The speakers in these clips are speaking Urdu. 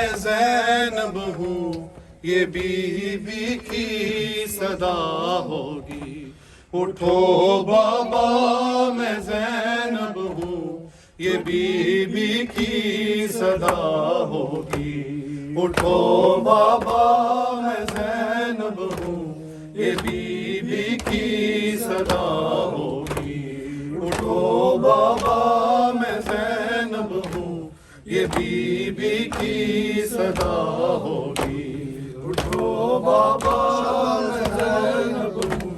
میں زینب ہوں یہ بیوی کی صدا ہوگی. اٹھو بابا میں زینب ہوں یہ بیوی کی صدا ہوگی. اٹھو بابا میں زینب ہوں یہ بیوی کی صدا ہوگی. اٹھو بابا میں زینب ہوں یہ بیوی کی صدا ہوگی. اٹھو بابا میں زینب ہوں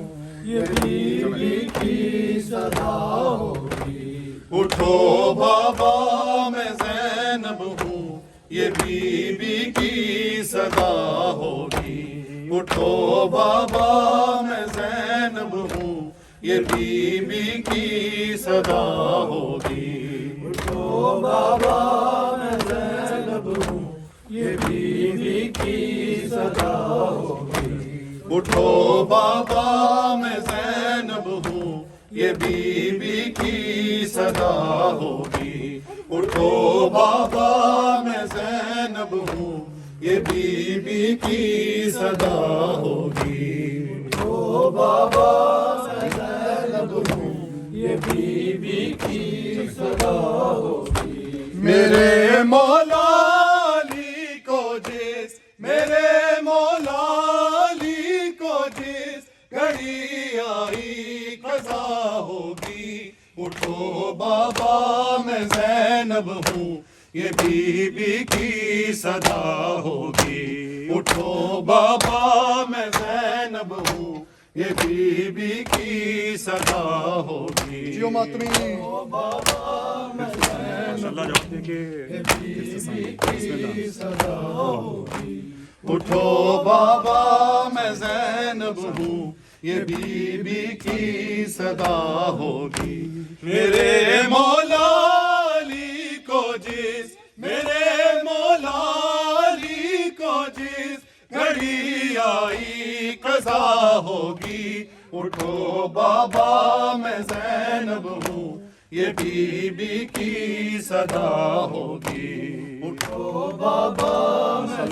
یہ بیوی کی صدا ہوگی. اٹھو بابا میں زینب ہوں یہ بیوی کی صدا ہوگی. اٹھو بابا میں زینب ہوں یہ بیوی کی صدا ہوگی. اٹھو بابا میں زینب ہوں یہ بیوی کی صدا ہوگی. اٹھو بابا میں زینب ہوں یہ بیوی کی صدا ہوگی. اٹھو بابا میں زینب ہوں یہ بیوی کی صدا ہوگی. اٹھو بابا میں زینب ہوں یہ بیوی کی صدا ہوگی. میرے مولا علی کو جس میرے مولا علی کو جس گھڑی آئی قضا ہوگی. اٹھو بابا میں زینب ہوں یہ بیوی کی صدا ہوگی. اٹھو بابا میں زینب ہوں یہ بیوی کی صدا ہوگی. جیو ماتمی. اٹھو بابا میں زینب ہوں یہ بیوی کی صدا ہوگی. اٹھو بابا میں زینب ہوں یہ بیوی کی صدا ہوگی. میرے مولا علی کو جس میرے مولا علی کو جس گھڑی آئی قضا ہوگی. اٹھو بابا میں زینب ہوں یہ بیوی کی صدا ہوگی. اٹھو بابا میں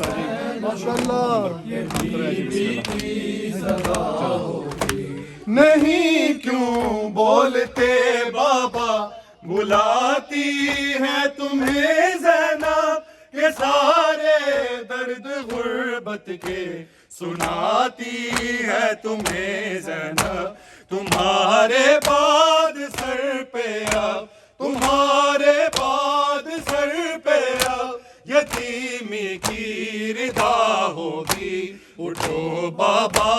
ماشاءاللہ یہ بیوی کی صدا ہوگی. نہیں کیوں بولتے بابا بلاتی ہے تمہیں زینب کہ سارے درد غربت کے سناتی ہے تمہیں زینب. تمہارے بعد سر پہ اب تمہارے بعد سر پہ اب یتیمی کی ردا ہوگی. اٹھو بابا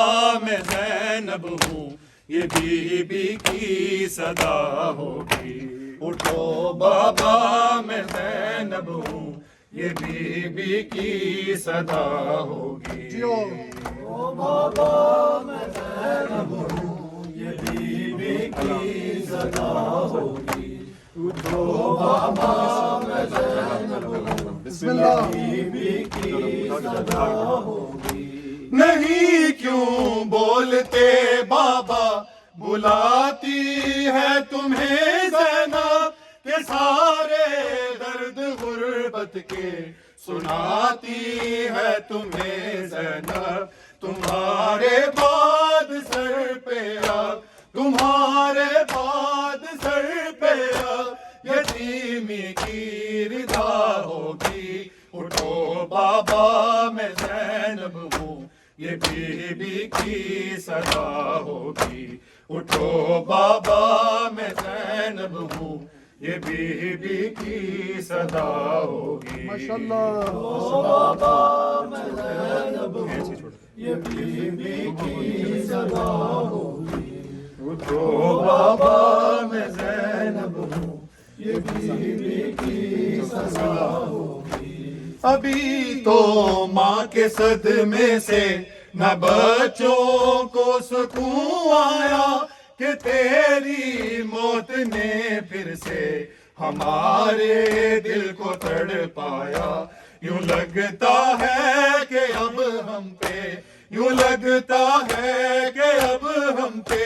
میں زینب ہوں یہ بیوی کی صدا ہوگی. اٹھو بابا میں زینب ہوں یہ بیوی کی صدا ہوگی. اٹھو بابا میں زینب ہوں یہ بیوی کی صدا ہوگی. اٹھو بابا میں زینب ہوں بسم اللہ بیوی کی صدا ہوگی. نہیں کیوں بولتے بابا بلاتی ہے تمہیں زینب کہ سارے درد غربت کے سناتی ہے تمہیں زینب. تمہارے بعد سر پہ اب تمہارے بعد سر پہ اب یتیمی کی ردا ہوگی. اٹھو بابا میں زینب ہوں یہ بیوی کی صدا ہوگی. اٹھو بابا میں زینب ہوں یہ بیوی کی صدا ہوگی. ماشاءاللہ. اٹھو بابا میں زینب ہوں یہ بیوی کی صدا ہوگی. اٹھو بابا میں زینب ہوں یہ بیوی کی صدا ہوگی. ابھی تو ماں کے صدمے سے نہ بچوں کو سکون آیا کہ تیری موت نے پھر سے ہمارے دل کو تڑپایا. یوں لگتا ہے کہ اب ہم پہ یوں لگتا ہے کہ اب ہم پہ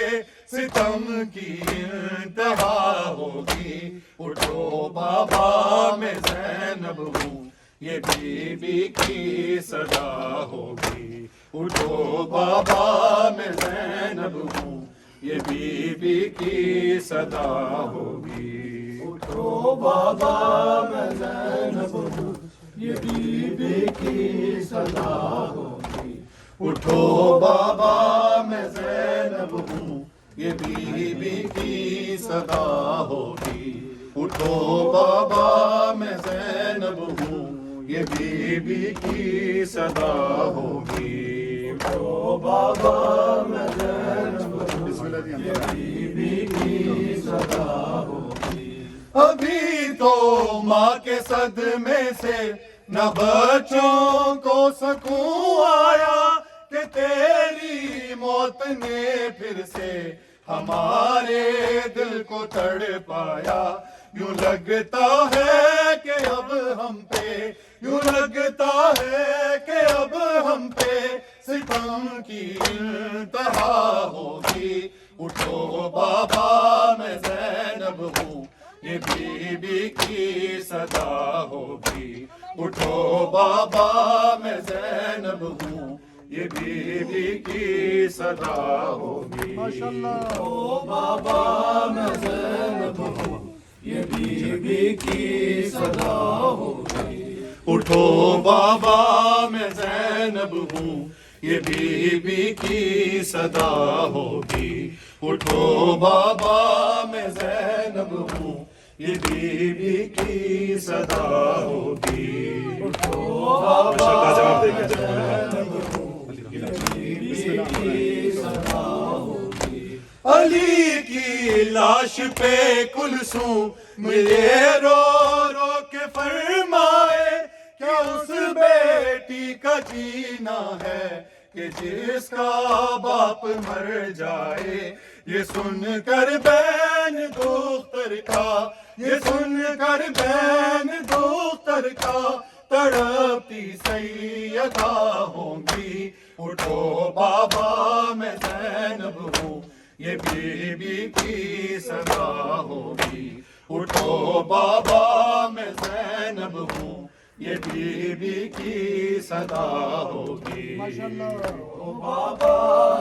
ستم کی انتہا ہوگی. اٹھو بابا میں زینب ہوں یہ بیوی کی صدا ہوگی. اٹھو بابا میں زینب ہوں یہ بیوی کی صدا ہوگی. اٹھو بابا میں زینب ہوں یہ بیوی کی صدا ہوگی. اٹھو بابا میں زینب ہوں یہ بیوی کی صدا ہوگی. اٹھو بابا میں زینب ہوں یہ بیوی کی صدا ہوگی. اٹھو بابا میں زینب ہوں یہ بیوی کی صدا ہوگی. ابھی تو ماں کے صدمے سے نہ بچوں کو سکون آیا کہ تیری موت نے پھر سے ہمارے دل کو تڑپایا. یوں لگتا ہے کہ اب ہم پہ یوں لگتا ہے کہ اب ہم پہ ستم کی انتہا ہوگی. اٹھو بابا میں زینب ہوں یہ بیوی کی صدا ہوگی. اٹھو بابا میں زینب ہوں یہ بیوی کی صدا ہوگی. اٹھو بابا میں زینب ہوں یہ بیوی کی صدا ہوگی. اٹھو بابا میں زینب ہوں یہ بیوی کی صدا ہوگی. اٹھو بابا میں زینب ہوں یہ بیوی کی صدا ہوگی. اٹھو بابا میں زینب ہوں یہ بیوی کی صدا ہوگی. علی کی لاش پہ کلثوم ملے رو رو کے فرمائے کہ اس بیٹی کا جینا ہے کہ جس کا باپ مر جائے. یہ سن کر بین دختر کا یہ سن کر بین دختر کا تڑپتی سیدہ ہوں گی. اٹھو بابا میں زینب ہوں یہ بیوی کی صدا ہوگی. اٹھو بابا میں زینب ہوں یہ بیوی کی صدا ہوگی. اٹھو بابا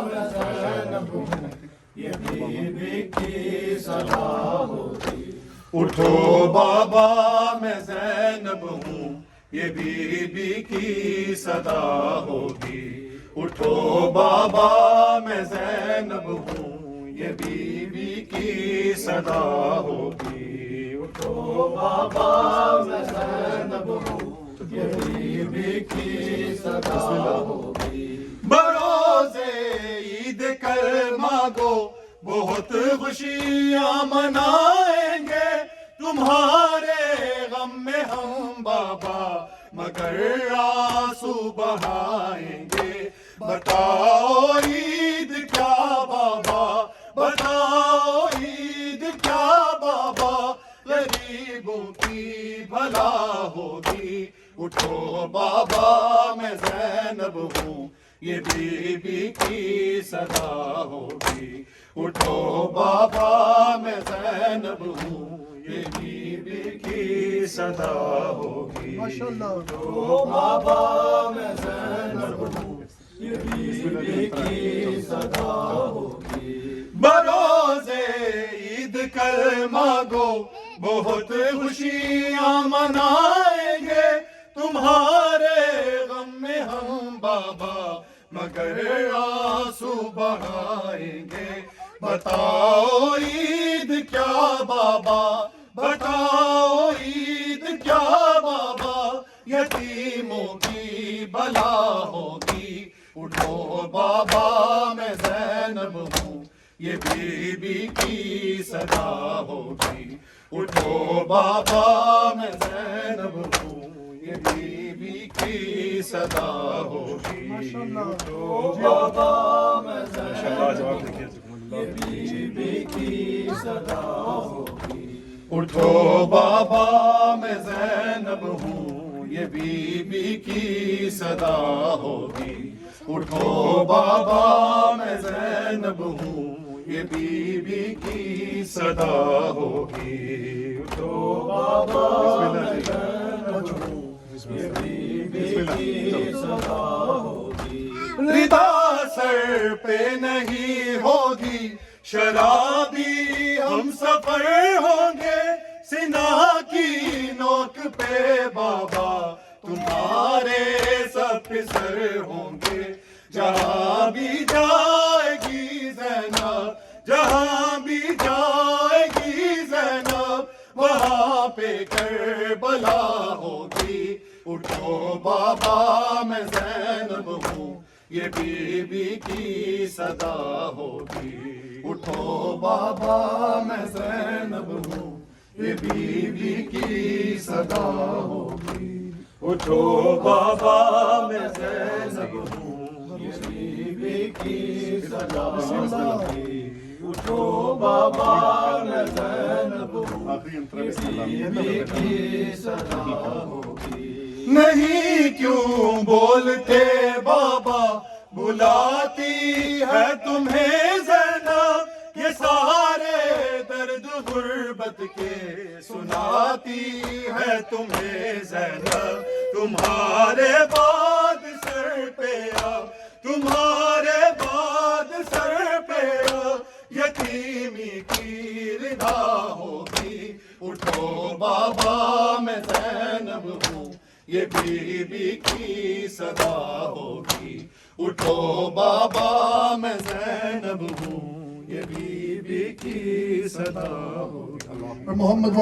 میں زینب ہوں یہ بیوی کی صدا ہوگی. اٹھو بابا میں زینب ہوں یہ بیوی کی صدا ہوگی. اٹھو بابا میں زینب ہوں یہ بیوی کی صدا ہوگی. اٹھو بابا میں زینب ہوں یہ بیوی کی صدا ہوگی. بروزے عید کر مانگو بہت خوشیاں منائیں گے. تمہارے غم میں ہم بابا مگر آنسو بہائیں گے. بتاؤ عید کیا بابا بتاؤ عید کیا بابا غریبوں کی بھلا ہوگی. اٹھو بابا میں زینب ہوں یہ بیوی کی صدا ہوگی. اٹھو بابا میں زینب ہوں یہ بیوی کی صدا ہوگی. اٹھو بابا میں زینب ہوں یہ بیوی کی صدا ہوگی. بروزے عید کر مانگو بہت خوشیاں منائیں گے. تمہارے غم میں ہم بابا مگر آنسو بہائیں گے. بتاؤ عید کیا بابا بتاؤ عید کیا بابا یتیموں کی بھلا ہوگی. اٹھو بابا میں زینب ہوں یہ بیوی کی صدا ہوگی. اٹھو بابا میں زینب ہوں یہ بیوی کی صدا ہوگی. اٹھو بابا میں زینب ہوں یہ بیوی کی صدا ہوگی. اٹھو بابا میں زینب ہوں یہ بیوی کی صدا ہوگی. اٹھو بابا میں زینب ہوں یہ بیوی کی صدا ہوگی. اٹھو بابا میں زینب ہوں ردا سر پہ نہیں ہوگی، شرابی ہم سفر ہوں گے، سنا کی نوک پہ بابا تمہارے سب سر ہوں گے، جہاں بھی جائے گی زینب، جہاں بھی جائے گی زینب، وہاں پہ کربلا ہوگی، اٹھو بابا میں زینب ہوں، یہ بی بی کی صدا ہوگی، اٹھو بابا میں زینب ہوں، یہ بی بی کی صدا ہوگی، اٹھو بابا میں زینب ہوں، یہ بی بی کی صدا ہوگی، اٹھو بابا میں زینب ہوں، یہ بی بی کی صدا ہوگی۔ نہیں کیوں بولتے بابا، بلاتی ہے تمہیں زینب، یہ سارے درد غربت کے سناتی ہے تمہیں زینب، تمہارے بعد سر پہ اب، تمہارے بعد سر پہ اب یتیمی کی ردا ہوگی، اٹھو بابا میں زینب ہوں، یہ بی بی کی صدا ہوگی، اٹھو بابا میں زینب ہوں، یہ بی بی کی صدا ہوگی۔ محمد